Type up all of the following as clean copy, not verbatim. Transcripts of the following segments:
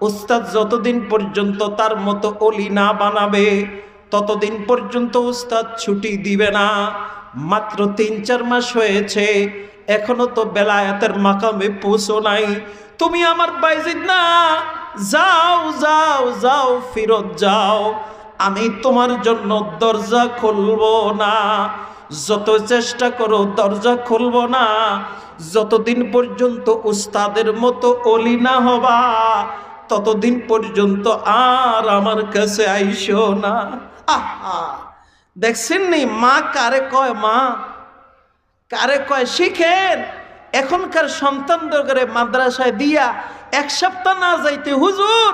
উস্তাদ যতদিন পর্যন্ত তার মতো অলি না বানাবে ততদিন পর্যন্ত উস্তাদ ছুটি দিবে না। মাত্র ৩-৪ মাস হয়েছে, এখনো তো বেলায়েতের মাকামে পৌঁছো নাই। তুমি আমার বাইজিদ না, যাও যাও যাও, ফিরত যাও, আমি তোমার জন্য দরজা খুলবো না। যত চেষ্টা করো দরজা খুলবো না, যতদিন পর্যন্ত উস্তাদের মতো অলি না হবা ততদিন পর্যন্ত আর আমার কাছে আইসো না। আহা, দেখছেন নি মা কারে কয়, মা কারে কয় শিখেন। এখনকার সন্তানদের মাদ্রাসায় দিয়া 1 সপ্তাহ না যাইতে হুজুর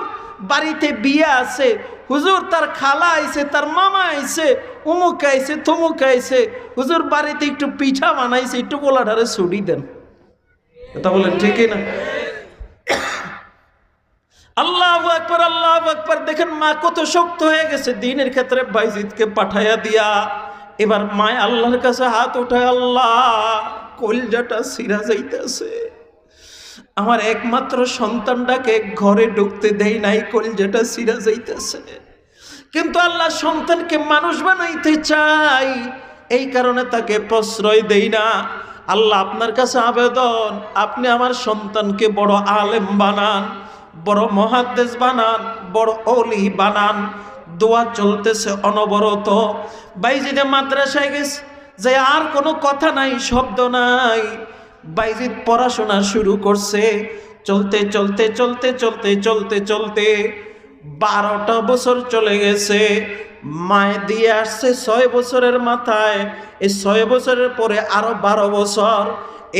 বাড়িতে বিয়ে আছে, হুজুর তার খালা আইছে, তার মামা আইছে, অমুক আইছে, তমুক আইছে, হুজুর বাড়িতে একটু পিঠা বানাইছে, একটু গোলাটারে ছুটি দেন। কথা বলেন ঠিকই না? আল্লাহু আকবার, আল্লাহু আকবার। দেখেন মা কত শক্ত হয়ে গেছে দ্বীনের ক্ষেত্রে, বাইজিদকে পাঠাইয়া দিয়া এবার মা আল্লাহর কাছে হাত উঠায়, আল্লাহ কলজাটা ছিঁড়া যাইতেছে, আমার একমাত্র সন্তানটাকে ঘরে ঢুকতে দেই নাই, কলজাটা ছিঁড়া যাইতেছে, কিন্তু আল্লাহ সন্তানকে মানুষ বানাইতে চাই, এই কারণে তাকে প্রশ্রয় দেই না। আল্লাহ আপনার কাছে আবেদন, আপনি আমার সন্তানকে বড় আলেম বানান, বড় মুহাদ্দিস বানান, বড় ওলি বানান। দোয়া চলতেছে অনবরত। বাইজিদে মাদ্রাসায় গেছে যে আর কোনো কথা নাই, শব্দ নাই। বাইজিদ পড়াশোনা শুরু করছে, চলতে চলতে চলতে চলতে চলতে চলতে 12টা বছর চলে গেছে। মায় দিয়ে আসছে 6 বছরের মাথায়, এই 6 বছরের পরে আরো 12 বছর,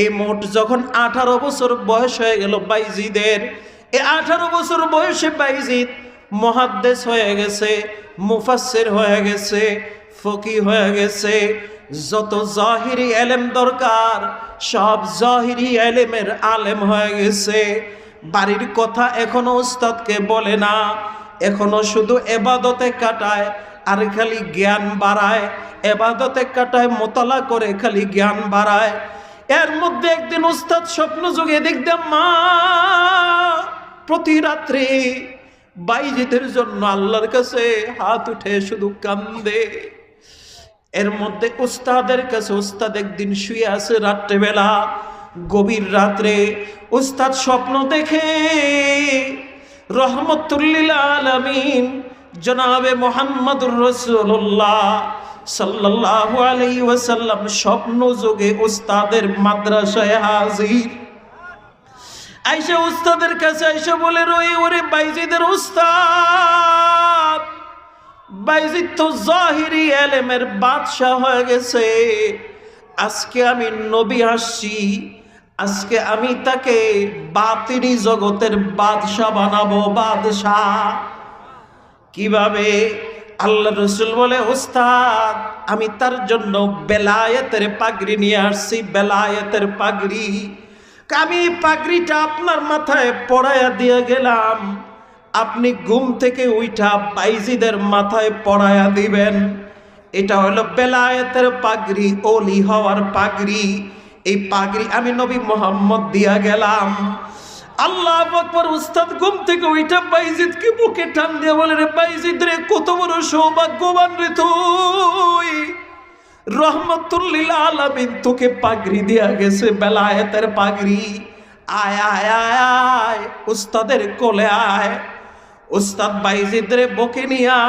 এই মোট যখন 18 বছর বয়স হয়ে গেল বাইজিদের, এই 18 বছর বয়সে বাইজিদ মুহাদ্দিস হয়ে গেছে, মুফাসসির হয়ে গেছে, ফকি হয়ে গেছে। যত জাহিরি ইলম দরকার সব জাহিরি ইলমের আলেম হয়ে গেছে। বাড়ির কথা এখনো উস্তাদকে বলে না, এখনো শুধু ইবাদতে কাটায় আর খালি জ্ঞান বাড়ায়, ইবাদতে কাটায়, মোতালা করে খালি জ্ঞান বাড়ায়। এর মধ্যে একদিন উস্তাদ স্বপ্ন যুগে দেখতাম মা প্রতি রাত্রে বাইজিদের জন্য আল্লাহর কাছে হাত উঠে শুধু কান্দে। এর মধ্যে উস্তাদের কাছে, উস্তাদ একদিন শুয়ে আছে রাত্রেবেলা, গভীর রাত্রে উস্তাদ স্বপ্ন দেখে রহমতুল্লিল আলামিন জনাবে মুহাম্মদুর রাসূলুল্লাহ সাল্লাল্লাহু আলাইহি ওয়াসাল্লাম স্বপ্ন যোগে উস্তাদের মাদ্রাসায় হাজির। আইসা উস্তাদের কাছে আইসা বলে, ওরে বাইজিদের উস্তাদ, বাইজিদ তো জাহিরি ইলমের বাদশা হয়ে গেছে, আজকে আমি নবী আসছি, আজকে আমি তাকে বাতিনি জগতের বাদশা বানাবো, বাদশা। কিভাবে? আল্লাহ রসুল বলে, উস্তাদ আমি তার জন্য বেলায়েতের পাগড়ি নিয়ে আসছি, বেলায়েতের পাগড়ি। আমি পাগড়িটা আপনার মাথায় পড়াইয়া দিয়ে গেলাম, আপনি ঘুম থেকে উঠা বাইজিদের মাথায় পড়াইয়া দিবেন। এটা হলো বেলায়েতের পাগড়ি, ওলি হওয়ার পাগড়ি। এই পাগড়ি আমি নবী মুহাম্মদ দিয়া গেলাম। আল্লাহু আকবার। উস্তাদ ঘুম থেকে উঠা বাইজিদকে বুকে টান দিয়ে বলে, রে বাইজিদ রে, কত বড় সৌভাগ্যবান রে তুই, রহমতুল্লিল আলামিন তোকে পাগড়ি দিয়া গেছে, বেলায়েতের পাগড়ি। আয় আয় আয় আয়, উস্তাদের কোলে আয়। উস্তাদ বাইজিদরে বকে নিয়া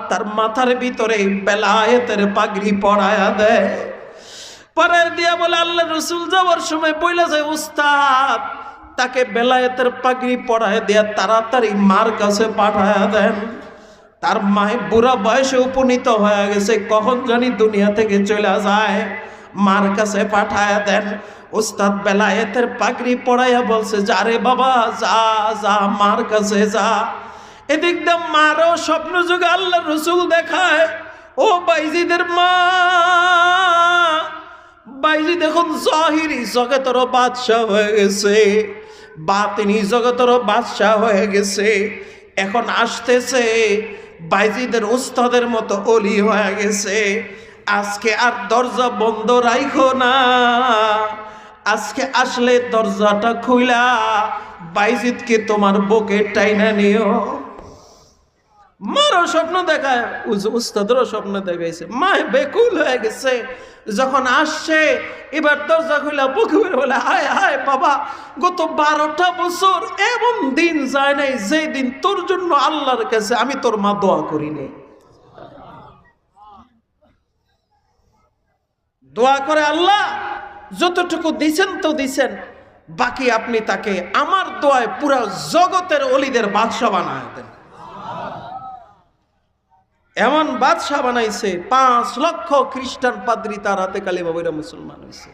তার মাথার ভিতরে বেলায়েতের পাগড়ি পরায়া দেয়। পরায় দিয়া বলে, আল্লাহ রসুল যাওয়ার সময় বইলা যায়, উস্তাদ তাকে বেলায়েতের পাগড়ি পরায় দিয়া তাড়াতাড়ি মার কাছে পাঠায়া দেন। তার মায় বুড়া বয়সে উপনীত হয়ে গেছে, কখন জানি দুনিয়া থেকে চলে যায়, মার কাছে পাঠায়া দেন। উস্তাদ বেলায়েতের পাগড়ি পরাইয়া বলছে, যা রে বাবা, যা যা, মার কাছে যা। এদিক দিয়ে মারও স্বপ্ন যুগে আল্লাহ রসুল দেখায়, ও বাইজিদের মা, বাইজিদ এখন জাহিরি জগতেরও বাদশা হয়ে গেছে, বাতিনি জগতেরও বাদশা হয়ে গেছে। এখন আসতেছে বাইজিদের উস্তাদের মতো অলি হয়ে গেছে। আজকে আর দরজা বন্ধ রাখো না, আজকে আসলে দরজাটা খুইলা বাইজিদকে তোমার বুকে টাইনা নিও। মারও স্বপ্ন দেখায়, উস্তাদেরও স্বপ্ন দেখাইছে। মা বেকুল হয়ে গেছে, যখন আসছে এবার দরজা খুলে বুকে বলে হায় হায় বাবা, গত 12টা বছর এমন দিন যায় নাই যে দিন তোর জন্য আল্লাহর কাছে আমি তোর মা দোয়া করিনি। দোয়া করে আল্লাহ যতটুকু দিছেন তো দিছেন, বাকি আপনি তাকে আমার দোয়ায় পুরো জগতের অলিদের বাদশা বানায় দেন। এমন বাদশা বানাইছে 5 লক্ষ খ্রিস্টান পাদ্রী তার হাতে কালিমা পড়ে মুসলমান হয়েছে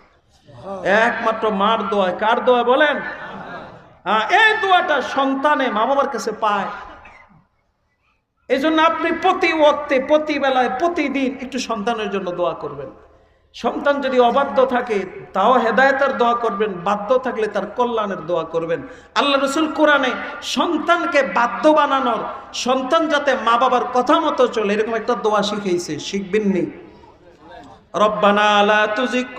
একমাত্র মার দোয়ায়। কার দোয়া বলেন? এই দোয়াটা সন্তানে মা বাবার কাছে পায়। এই জন্য আপনি প্রতি ওয়াক্তে, প্রতি বেলায়, প্রতিদিন একটু সন্তানের জন্য দোয়া করবেন। সন্তান যদি অবাধ্য থাকে তাও হেদায়েতের দোয়া করবেন, বাধ্য থাকলে তার কল্যাণের দোয়া করবেন। আল্লাহ রাসূল কোরআনে সন্তানকে বাধ্য বানানোর, সন্তান যাতে মা বাবার কথা মতো চলে এরকম একটা দোয়া শিখিয়েছে, শিখবেন নি? রব্বানা লা তুজিগ